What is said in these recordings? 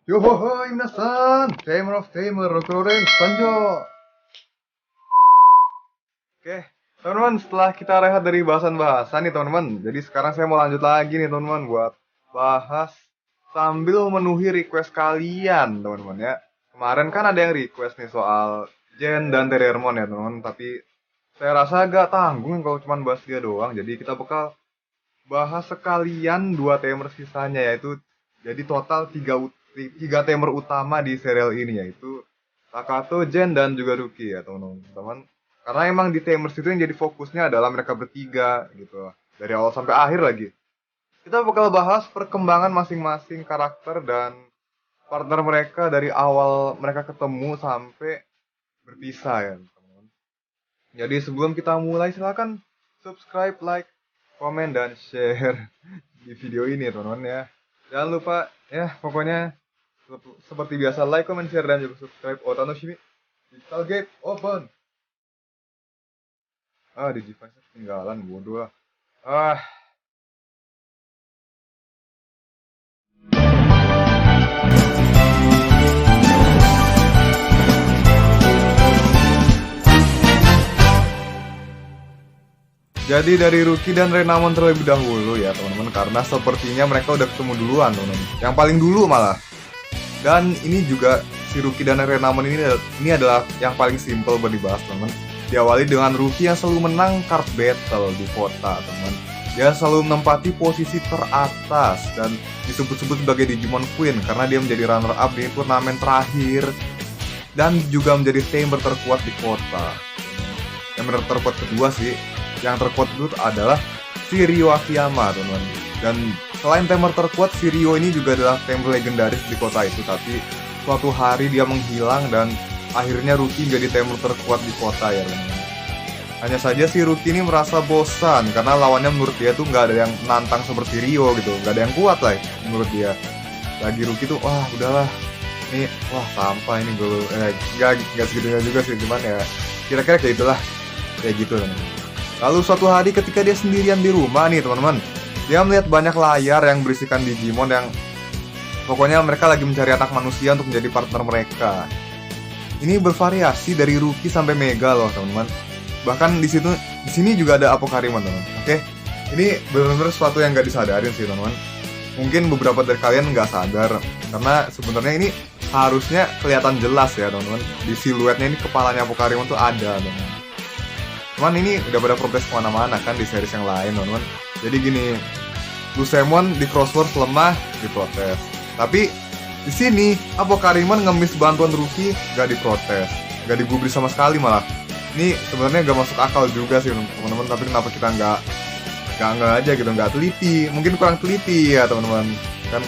Yohohoi minasan, Tamer of Tamer, Rokuroren, Sanjo. Oke, teman-teman, setelah kita rehat dari bahasan-bahasan nih teman-teman, jadi sekarang saya mau lanjut lagi nih teman-teman buat bahas sambil memenuhi request kalian teman-teman ya. Kemarin kan ada yang request nih soal Jen dan Tedermon ya teman-teman, tapi saya rasa agak tanggung kalau cuma bahas dia doang, jadi kita bakal bahas sekalian dua temer sisanya yaitu jadi total tiga temer utama di serial ini yaitu Takato, Jen dan juga Ruki ya teman-teman. Karena emang di temers itu yang jadi fokusnya adalah mereka bertiga gitu dari awal sampai akhir lagi. Kita bakal bahas perkembangan masing-masing karakter dan partner mereka dari awal mereka ketemu sampai berpisah ya teman-teman. Jadi sebelum kita mulai silakan subscribe, like, komen dan share di video ini teman-teman ya. Jangan lupa ya pokoknya seperti biasa like, comment, share dan juga subscribe. Otanoshimi. Digital Gate open. Ah, di device ketinggalan bodoh lah. Ah, jadi dari Ruki dan Renamon terlebih dahulu ya teman-teman, karena sepertinya mereka udah ketemu duluan teman-teman. Yang paling dulu malah. Dan ini juga si Ruki dan Renamon ini adalah yang paling simple buat dibahas teman-teman. Diawali dengan Ruki yang selalu menang card battle di kota teman. Dia selalu menempati posisi teratas dan disebut-sebut sebagai Digimon Queen karena dia menjadi runner up di turnamen terakhir dan juga menjadi tamer terkuat di kota. Tamer terkuat kedua sih, yang terkuat itu adalah si Ryo Akiyama teman-teman. Dan selain tamer terkuat, si Ryo ini juga adalah tamer legendaris di kota itu, tapi suatu hari dia menghilang dan akhirnya Ruki jadi tamer terkuat di kota ya teman-teman. Hanya saja si Ruki ini merasa bosan karena lawannya menurut dia tuh nggak ada yang nantang seperti Ryo gitu, nggak ada yang kuat lah menurut dia. Lagi Ruki tuh wah udahlah, ini wah sampah ini gue nggak segitunya juga sih, cuman ya kira-kira kayak itulah, kayak gitu teman-teman. Lalu suatu hari ketika dia sendirian di rumah nih teman-teman, dia melihat banyak layar yang berisikan Digimon yang pokoknya mereka lagi mencari anak manusia untuk menjadi partner mereka. Ini bervariasi dari Ruki sampai Mega loh teman-teman. Bahkan di sini juga ada Apocarimon teman-teman. Oke, ini benar-benar sesuatu yang nggak disadarin sih teman-teman. Mungkin beberapa dari kalian nggak sadar karena sebenarnya ini harusnya kelihatan jelas ya teman-teman. Di siluetnya ini kepalanya Apocarimon tuh ada teman-teman. Cuman ini udah pada protes kemana-mana kan di series yang lain teman-teman. Jadi gini, Lucemon di Crosswords lemah diprotes. Tapi di sini Apocarimon ngemis bantuan Ruki gak diprotes, gak digubris sama sekali malah. Ini sebenarnya gak masuk akal juga sih teman-teman. Tapi kenapa kita nggak aja gitu, nggak teliti? Mungkin kurang teliti ya teman-teman. Kan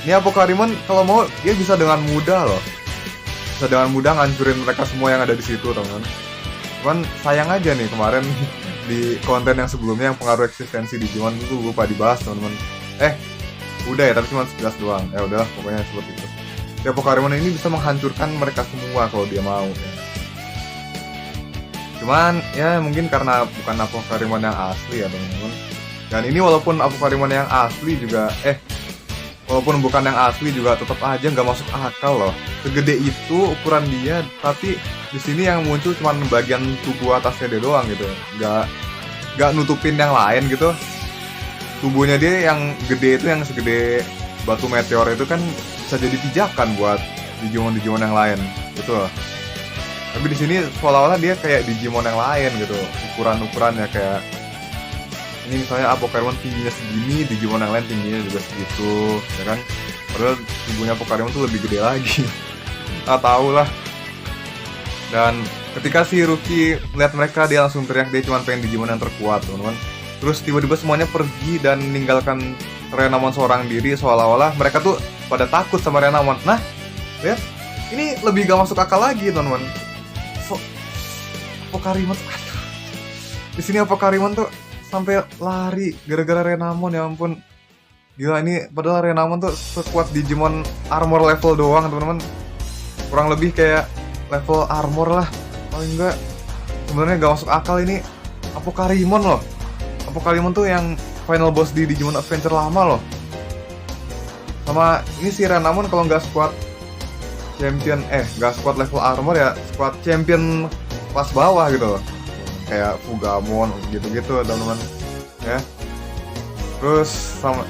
ini Apocarimon kalau mau dia bisa dengan mudah loh, bisa dengan mudah ngancurin mereka semua yang ada di situ teman-teman. Cuman sayang aja nih kemarin di konten yang sebelumnya yang pengaruh eksistensi Digimon itu lupa dibahas teman-teman. Udah ya, tapi cuma sekilas doang. Ya udahlah, pokoknya seperti itu. Ya Apocarimon ini bisa menghancurkan mereka semua kalau dia mau. Ya. Cuman ya mungkin karena bukan Apocarimon yang asli ya teman-teman. Dan ini walaupun Apocarimon yang asli juga, walaupun bukan yang asli juga tetap aja nggak masuk akal loh. Segede itu ukuran dia, tapi di sini yang muncul cuma bagian tubuh atasnya dia doang gitu. Nggak nutupin yang lain gitu. Tubuhnya dia yang gede itu yang segede batu meteor itu kan bisa jadi pijakan buat Digimon yang lain gitu loh. Tapi di sini seolah-olah dia kayak Digimon yang lain gitu, ukurannya kayak ini misalnya Apocarimon tingginya segini, Digimon yang lain tingginya juga segitu, ya kan? Padahal tubuhnya Apocarimon tuh lebih gede lagi. Nggak tahu lah. Dan ketika si Ruki melihat mereka dia langsung teriak dia cuma pengen Digimon yang terkuat teman-teman. Terus tiba-tiba semuanya pergi dan meninggalkan Renamon seorang diri seolah-olah mereka tuh pada takut sama Renamon. Nah, lihat, ini lebih gak masuk akal lagi teman-teman. Apocarimon, aduh. Di sini Apocarimon tuh sampai lari gara-gara Renamon, ya ampun. Gila, ini padahal Renamon tuh sekuat Digimon armor level doang teman-teman. Kurang lebih kayak level armor lah. Paling enggak sebenarnya gak masuk akal ini Apocarimon loh. Apocarimon tuh yang final boss di Digimon Adventure lama loh. Sama ini si Renamon kalau nggak squad champion, nggak squad level armor ya, squad champion kelas bawah gitu loh. Kayak Fugamon gitu-gitu teman-teman ya. Terus sama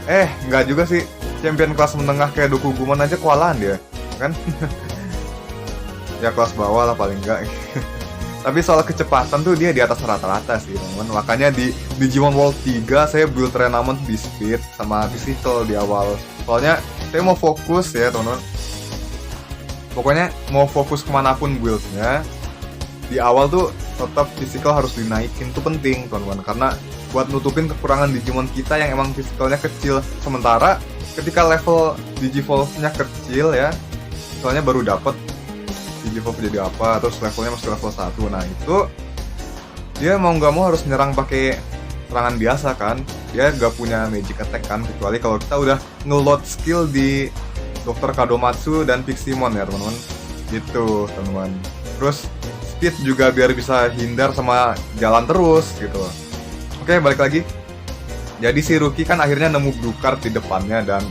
nggak juga sih, champion kelas menengah kayak Dokugumon aja kewalahan dia kan. Ya kelas bawah lah paling enggak. Tapi soal kecepatan tuh dia di atas rata-rata sih teman-teman. Makanya di Digimon World 3 saya build Renamon di speed sama physical di awal. Soalnya saya mau fokus ya teman-teman. Pokoknya mau fokus kemanapun buildnya, di awal tuh tetap physical harus dinaikin, tuh penting teman-teman, karena buat nutupin kekurangan Digimon kita yang emang physicalnya kecil. Sementara ketika level Digivolve-nya kecil ya, soalnya baru dapet Digivolve jadi apa, terus levelnya masih level 1. Nah itu dia mau nggak mau harus nyerang pakai serangan biasa kan, dia nggak punya magic attack kan, kecuali kalau kita udah nge-load skill di Dr. Kadomatsu dan Piximon ya teman-teman, gitu teman-teman. Terus speed juga biar bisa hindar sama jalan terus gitu. Oke, balik lagi. Jadi si Ruki kan akhirnya nemu blue card di depannya dan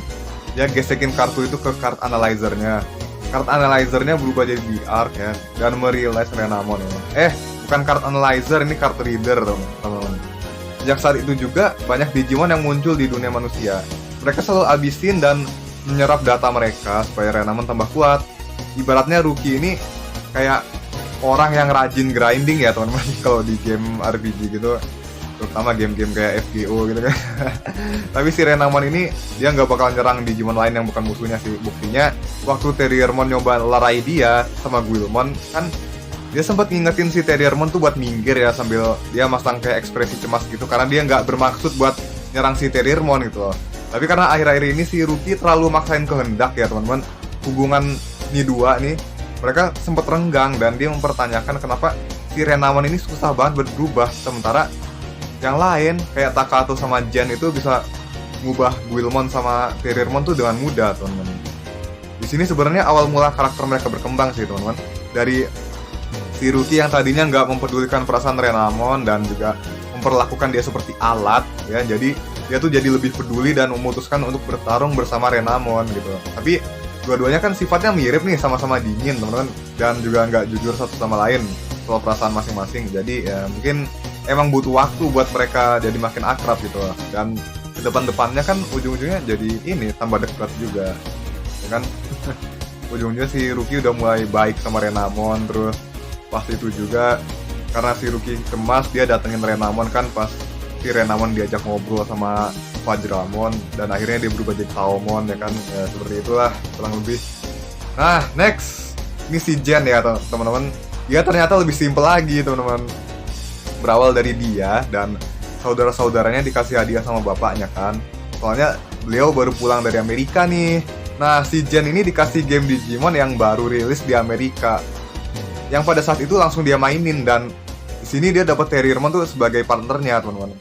dia gesekin kartu itu ke card analyzer-nya. Card analyzer-nya berubah jadi DR ya, dan merealize Renamon ya. Bukan card analyzer, ini card reader teman-teman. Sejak saat itu juga banyak Digimon yang muncul di dunia manusia. Mereka selalu abisin dan menyerap data mereka supaya Renamon tambah kuat. Ibaratnya Ruki ini kayak orang yang rajin grinding ya teman-teman. Kalau di game RPG gitu, terutama game-game kayak FGO gitu kan. Tapi si Renamon ini dia nggak bakal nyerang Digimon lain yang bukan musuhnya sih. Buktinya waktu Terriermon nyoba lerai dia sama Guilmon kan, dia sempat ngingetin si Terriermon tuh buat minggir ya, sambil dia masang kayak ekspresi cemas gitu, karena dia nggak bermaksud buat nyerang si Terriermon gitu loh. Tapi karena akhir-akhir ini si Ruki terlalu maksain kehendak ya teman-teman, hubungan nih dua nih, mereka sempat renggang dan dia mempertanyakan kenapa si Renamon ini susah banget berubah, sementara yang lain kayak Takato sama Jen itu bisa ngubah Guilmon sama Terriermon tuh dengan mudah teman-teman. Di sini sebenarnya awal mula karakter mereka berkembang sih teman-teman, dari si Ruki yang tadinya nggak mempedulikan perasaan Renamon dan juga memperlakukan dia seperti alat ya, jadi dia tuh jadi lebih peduli dan memutuskan untuk bertarung bersama Renamon gitu. Tapi dua-duanya kan sifatnya mirip nih, sama-sama dingin teman-teman, dan juga nggak jujur satu sama lain soal perasaan masing-masing. Jadi ya mungkin emang butuh waktu buat mereka jadi makin akrab gitu lah. Dan ke depan-depannya kan ujung-ujungnya jadi ini tambah dekat juga ya kan. Ujung-ujungnya si Ruki udah mulai baik sama Renamon. Terus pas itu juga karena si Ruki cemas, dia datengin Renamon kan pas si Renamon diajak ngobrol sama Vajramon, dan akhirnya dia berubah jadi Taomon ya kan, ya seperti itulah kurang lebih. Nah next, ini si Jen ya teman-teman. Dia ternyata lebih simpel lagi teman-teman. Berawal dari dia dan saudara-saudaranya dikasih hadiah sama bapaknya kan, soalnya beliau baru pulang dari Amerika nih. Nah si Jen ini dikasih game Digimon yang baru rilis di Amerika, yang pada saat itu langsung dia mainin, dan di sini dia dapat Terriermon tuh sebagai partnernya teman-teman.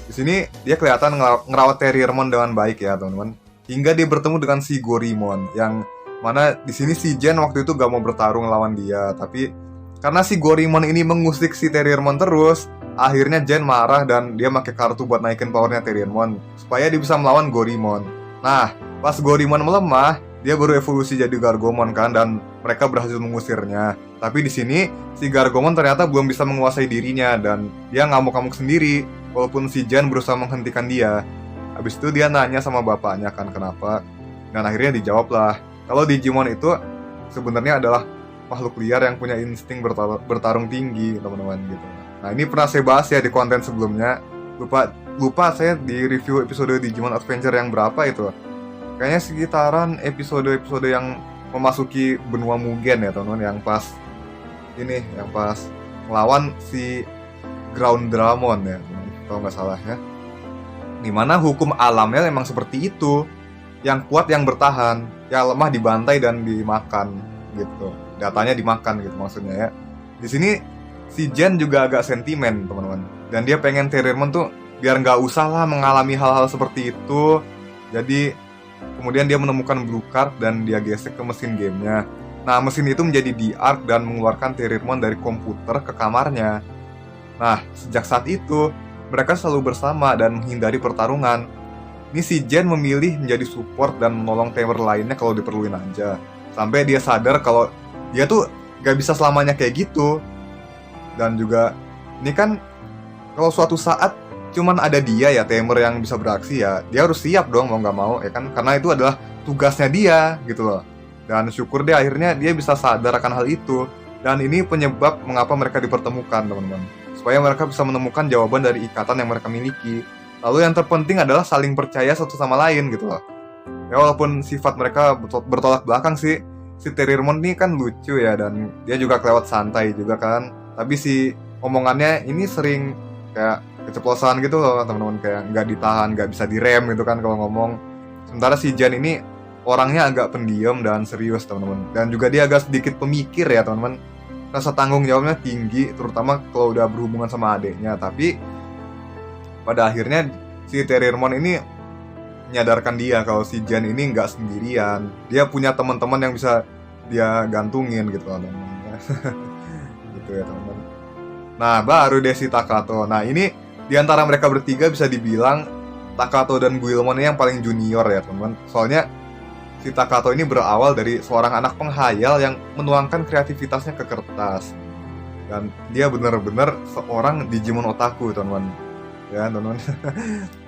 Di sini dia kelihatan ngerawat Terriermon dengan baik ya teman-teman, hingga dia bertemu dengan si Gorimon, yang mana di sini si Jen waktu itu gak mau bertarung lawan dia, tapi karena si Gorimon ini mengusik si Terriermon terus, akhirnya Jen marah dan dia pakai kartu buat naikin powernya Terriermon supaya dia bisa melawan Gorimon. Nah pas Gorimon melemah, dia baru evolusi jadi Gargomon kan, dan mereka berhasil mengusirnya. Tapi di sini si Gargomon ternyata belum bisa menguasai dirinya dan dia ngamuk-ngamuk sendiri, walaupun si Jen berusaha menghentikan dia. Habis itu dia nanya sama bapaknya kan kenapa, dan akhirnya dijawab lah kalau Digimon itu sebenarnya adalah makhluk liar yang punya insting bertarung tinggi teman-teman gitu. Nah ini pernah saya bahas ya di konten sebelumnya, lupa saya di review episode Digimon Adventure yang berapa itu. Kayaknya sekitaran episode yang memasuki benua Mugen ya teman-teman, yang pas ngelawan si Groundramon ya kalau nggak salah ya. Dimana hukum alamnya memang seperti itu, yang kuat yang bertahan, yang lemah dibantai dan dimakan gitu. Datanya dimakan gitu maksudnya ya. Di sini si Jen juga agak sentimen teman-teman, dan dia pengen Terriermon tuh biar nggak usah lah mengalami hal-hal seperti itu. Jadi kemudian dia menemukan blue card dan dia gesek ke mesin gamenya. Nah mesin itu menjadi D-Arc dan mengeluarkan Terriermon dari komputer ke kamarnya. Nah sejak saat itu mereka selalu bersama dan menghindari pertarungan. Ini si Jen memilih menjadi support dan menolong Tamer lainnya kalau diperluin aja. Sampai dia sadar kalau dia tuh gak bisa selamanya kayak gitu. Dan juga ini kan kalau suatu saat cuman ada dia ya Tamer yang bisa beraksi ya, dia harus siap dong mau gak mau ya kan, karena itu adalah tugasnya dia gitu loh. Dan syukur deh akhirnya dia bisa sadar akan hal itu. Dan ini penyebab mengapa mereka dipertemukan teman-teman, supaya mereka bisa menemukan jawaban dari ikatan yang mereka miliki. Lalu yang terpenting adalah saling percaya satu sama lain gitu loh. Ya walaupun sifat mereka bertolak belakang sih, si Terriermon ini kan lucu ya, dan dia juga kelewat santai juga kan. Tapi si omongannya ini sering kayak keceplosan gitu loh teman-teman, kayak nggak ditahan, nggak bisa direm gitu kan kalau ngomong. Sementara si Jan ini orangnya agak pendiam dan serius teman-teman, dan juga dia agak sedikit pemikir ya teman-teman. Rasa tanggung jawabnya tinggi, terutama kalau udah berhubungan sama adiknya. Tapi pada akhirnya si Terriermon ini menyadarkan dia kalau si Jan ini nggak sendirian, dia punya teman-teman yang bisa dia gantungin gitu loh teman-teman. Gitu ya teman-teman. Nah baru deh si Takato. Nah ini diantara mereka bertiga bisa dibilang Takato dan Guilmon ini yang paling junior ya teman-teman. Soalnya si Takato ini berawal dari seorang anak penghayal yang menuangkan kreativitasnya ke kertas. Dan dia benar-benar seorang Digimon otaku teman-teman. Ya teman-teman.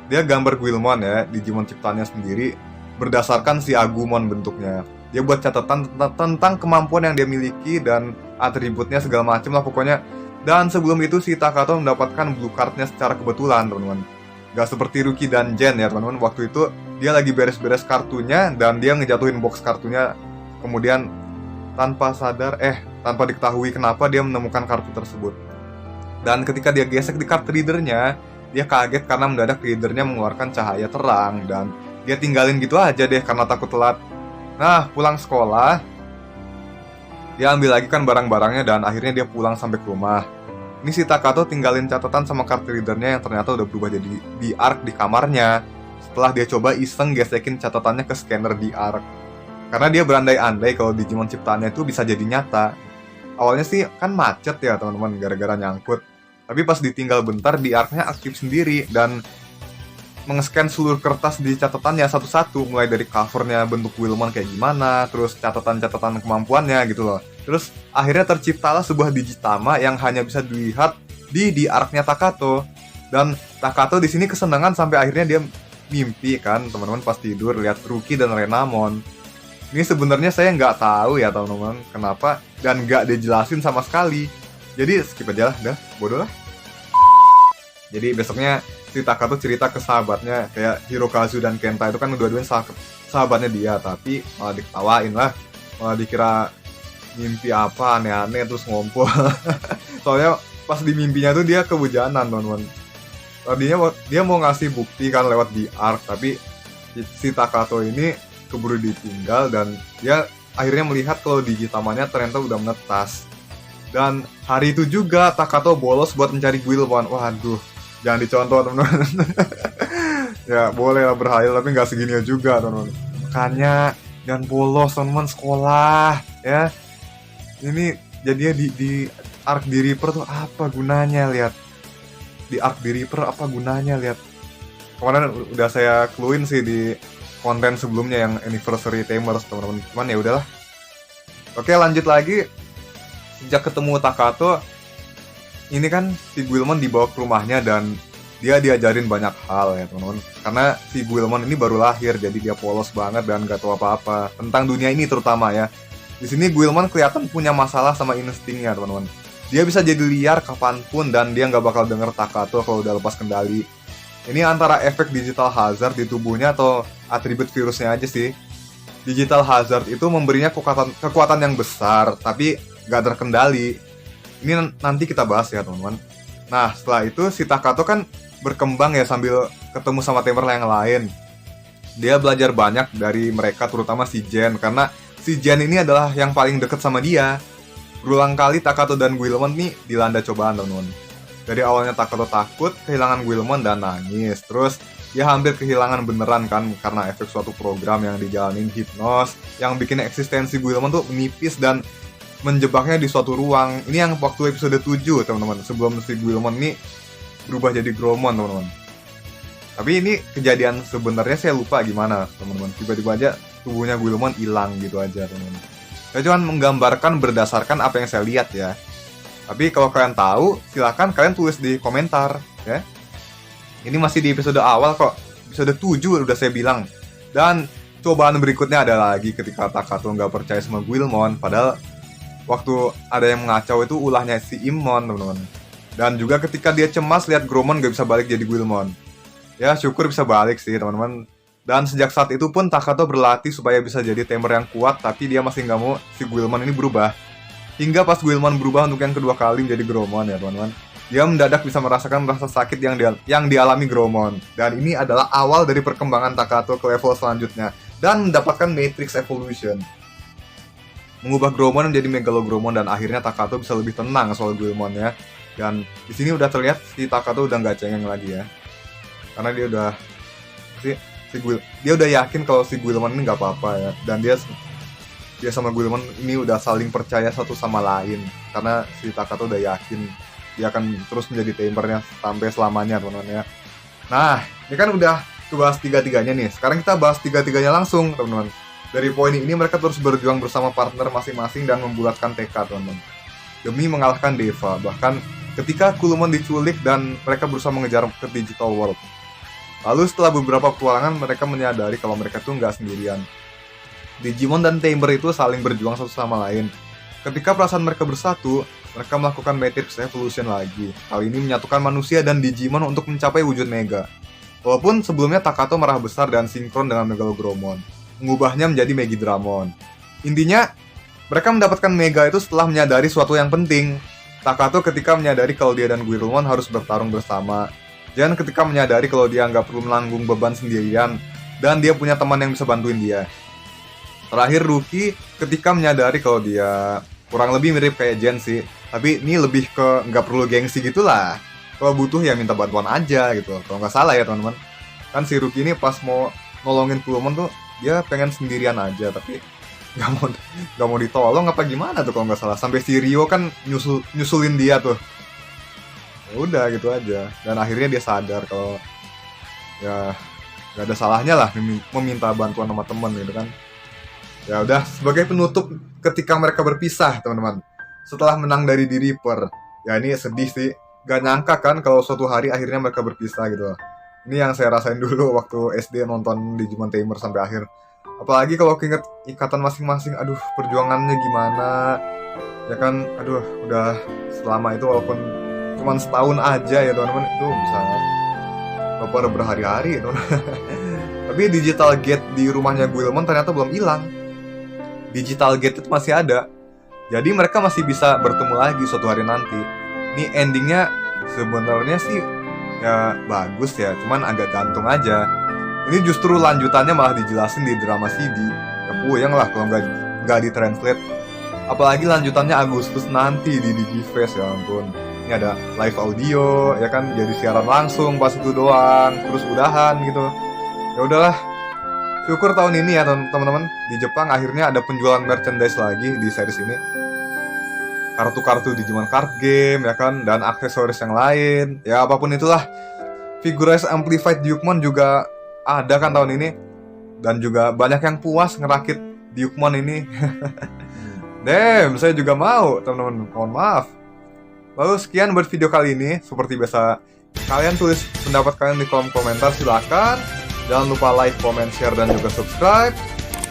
Dia gambar Guilmon ya, Digimon ciptaannya sendiri berdasarkan si Agumon bentuknya. Dia buat catatan tentang kemampuan yang dia miliki dan atributnya segala macam lah pokoknya. Dan sebelum itu si Takato mendapatkan blue card-nya secara kebetulan teman-teman. Gak seperti Ruki dan Jen ya teman-teman. Waktu itu dia lagi beres-beres kartunya dan dia ngejatuhin box kartunya. Kemudian tanpa diketahui kenapa dia menemukan kartu tersebut. Dan ketika dia gesek di card readernya, dia kaget karena mendadak readernya mengeluarkan cahaya terang. Dan dia tinggalin gitu aja deh karena takut telat. Nah pulang sekolah, dia ambil lagi kan barang-barangnya dan akhirnya dia pulang sampai ke rumah. Ini si Takato tinggalin catatan sama card readernya yang ternyata udah berubah jadi di-arc di kamarnya. Setelah dia coba iseng gesekin catatannya ke scanner di-arc. Karena dia berandai-andai kalau Digimon ciptaannya itu bisa jadi nyata. Awalnya sih kan macet ya teman-teman gara-gara nyangkut. Tapi pas ditinggal bentar di-arc-nya aktif sendiri dan meng-scan seluruh kertas di catatannya satu-satu, mulai dari covernya bentuk Guilmon kayak gimana, terus catatan-catatan kemampuannya gitu loh. Terus akhirnya terciptalah sebuah Digitama yang hanya bisa dilihat di arc-nya Takato. Dan Takato di sini kesenangan sampai akhirnya dia mimpi kan teman-teman pas tidur lihat Ruki dan Renamon. Ini sebenarnya saya nggak tahu ya teman-teman kenapa dan nggak dijelasin sama sekali. Jadi skip aja lah, dah bodoh lah. Jadi besoknya si Takato cerita ke sahabatnya, kayak Hirokazu dan Kenta itu kan dua-duanya sahabatnya dia, tapi malah diketawain lah, malah dikira mimpi apa aneh-aneh terus ngompol. Soalnya pas di mimpinya tuh dia kehujanan teman-teman. Tadinya dia mau ngasih bukti kan lewat di arc, tapi si Takato ini keburu ditinggal dan dia akhirnya melihat kalau Digitamanya ternyata udah menetas. Dan hari itu juga Takato bolos buat mencari Guilmon. Waduh, jangan dicontoh teman-teman. Ya boleh lah berhayal tapi nggak segini juga teman-teman. Makanya jangan bolos teman-teman sekolah ya. Ini jadinya di arc di Reaper tuh apa gunanya, lihat. Di arc di Reaper apa gunanya, lihat. Kemarin udah saya cluein sih di konten sebelumnya yang anniversary Tamers teman-teman. Cuman ya udahlah. Oke, lanjut lagi. Sejak ketemu Takato, ini kan si Guilmon dibawa ke rumahnya dan dia diajarin banyak hal ya teman-teman. Karena si Guilmon ini baru lahir, jadi dia polos banget dan gak tahu apa-apa tentang dunia ini terutama ya. Di sini Guilmon kelihatan punya masalah sama instingnya teman-teman. Dia bisa jadi liar kapanpun dan dia nggak bakal denger Takato kalau udah lepas kendali. Ini antara efek digital hazard di tubuhnya atau atribut virusnya aja sih. Digital hazard itu memberinya kekuatan yang besar, tapi nggak terkendali. Ini nanti kita bahas ya teman-teman. Nah setelah itu si Takato kan berkembang ya sambil ketemu sama Tamer yang lain. Dia belajar banyak dari mereka, terutama si Jen, karena si Jen ini adalah yang paling deket sama dia. Berulang kali Takato dan Guilmon nih dilanda cobaan teman-teman. Dari awalnya Takato takut kehilangan Guilmon dan nangis. Terus dia hampir kehilangan beneran kan karena efek suatu program yang dijalanin Hypnos yang bikin eksistensi Guilmon tuh menipis dan menjebaknya di suatu ruang. Ini yang waktu episode 7 teman-teman, sebelum si Guilmon ini berubah jadi Gromon teman-teman. Tapi ini kejadian sebenarnya saya lupa gimana teman-teman. Tiba-tiba aja tubuhnya Guilmon hilang gitu aja teman-teman. Saya cuma menggambarkan berdasarkan apa yang saya lihat ya. Tapi kalau kalian tahu, silakan kalian tulis di komentar ya. Ini masih di episode awal kok. Episode 7 udah saya bilang. Dan cobaan berikutnya ada lagi ketika Takato nggak percaya sama Guilmon. Padahal waktu ada yang mengacau itu ulahnya si Immon teman-teman. Dan juga ketika dia cemas lihat Gromon gak bisa balik jadi Guilmon. Ya syukur bisa balik sih teman-teman. Dan sejak saat itu pun Takato berlatih supaya bisa jadi tamer yang kuat. Tapi dia masih nggak mau si Guilmon ini berubah. Hingga pas Guilmon berubah untuk yang kedua kali menjadi Gromon ya teman-teman. Dia mendadak bisa merasakan rasa sakit yang dialami Gromon. Dan ini adalah awal dari perkembangan Takato ke level selanjutnya. Dan mendapatkan Matrix Evolution. Mengubah Gromon menjadi Megalogromon dan akhirnya Takato bisa lebih tenang soal Guilmon ya. Dan di sini udah terlihat si Takato udah nggak cengeng lagi ya. Karena dia udah dia udah yakin kalau si Guilmon ini nggak apa-apa ya. Dan dia sama Guilmon ini udah saling percaya satu sama lain. Karena si Takato udah yakin dia akan terus menjadi tamernya sampai selamanya teman-teman ya. Nah, ini kan udah bahas tiga-tiganya nih. Sekarang kita bahas tiga-tiganya langsung teman-teman. Dari poin ini mereka terus berjuang bersama partner masing-masing dan membulatkan tekad teman-teman. Demi mengalahkan Deva. Bahkan ketika Guilmon diculik dan mereka berusaha mengejar ke Digital World. Lalu setelah beberapa petualangan mereka menyadari kalau mereka tuh nggak sendirian. Digimon dan Tamer itu saling berjuang satu sama lain. Ketika perasaan mereka bersatu, mereka melakukan Matrix Evolution lagi. Kali ini menyatukan manusia dan Digimon untuk mencapai wujud Mega. Walaupun sebelumnya Takato marah besar dan sinkron dengan Megalogromon, mengubahnya menjadi Megidramon. Intinya, mereka mendapatkan Mega itu setelah menyadari suatu yang penting. Takato ketika menyadari kalau dia dan Guilmon harus bertarung bersama. Dan ketika menyadari kalau dia nggak perlu menanggung beban sendirian, dan dia punya teman yang bisa bantuin dia. Terakhir Ruki ketika menyadari kalau dia kurang lebih mirip kayak Gen sih, tapi ini lebih ke nggak perlu gengsi gitulah. Kalau butuh ya minta bantuan aja gitu. Kalau nggak salah ya teman-teman. Kan si Ruki ini pas mau nolongin Guilmon tuh dia pengen sendirian aja, tapi nggak mau ditolong apa gimana tuh kalau nggak salah. Sampai si Rio kan nyusulin dia tuh. Ya udah gitu aja. Dan akhirnya dia sadar kalau ya nggak ada salahnya lah meminta bantuan sama teman gitu kan. Ya udah, sebagai penutup ketika mereka berpisah teman-teman, setelah menang dari The Reaper, ya ini sedih sih. Gak nyangka kan kalau suatu hari akhirnya mereka berpisah gitu. Ini yang saya rasain dulu waktu SD nonton Digimon Tamer sampai akhir. Apalagi kalau keinget ikatan masing-masing, aduh perjuangannya gimana. Ya kan, aduh udah selama itu walaupun cuma setahun aja ya teman-teman, itu bisa berhari-hari teman. Tapi digital gate di rumahnya Guilmon ternyata belum hilang. Digital gate itu masih ada. Jadi mereka masih bisa bertemu lagi suatu hari nanti. Ini endingnya sebenarnya sih ya bagus ya, cuman agak gantung aja. Ini justru lanjutannya malah dijelasin di drama CD. Ya puyeng lah kalau nggak ditranslate. Apalagi lanjutannya Agustus nanti di Digiface, ya ampun. Ini ada live audio, ya kan, jadi siaran langsung pas itu doang, terus udahan gitu. Ya udahlah. Syukur tahun ini ya teman-teman, di Jepang akhirnya ada penjualan merchandise lagi di series ini. Kartu-kartu Digimon card game ya kan, dan aksesoris yang lain. Ya apapun itulah. Figurize Amplified Dyuukmon juga ada kan tahun ini. Dan juga banyak yang puas ngerakit Dyuukmon ini. Damn, saya juga mau teman-teman, mohon maaf. Lalu sekian buat video kali ini. Seperti biasa, kalian tulis pendapat kalian di kolom komentar, silakan. Jangan lupa like, comment, share, dan juga subscribe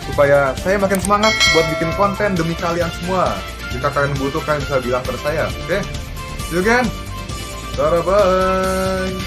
supaya saya makin semangat buat bikin konten demi kalian semua. Jika kalian butuh, kalian bisa bilang ke saya. Oke? See you again. Bye-bye.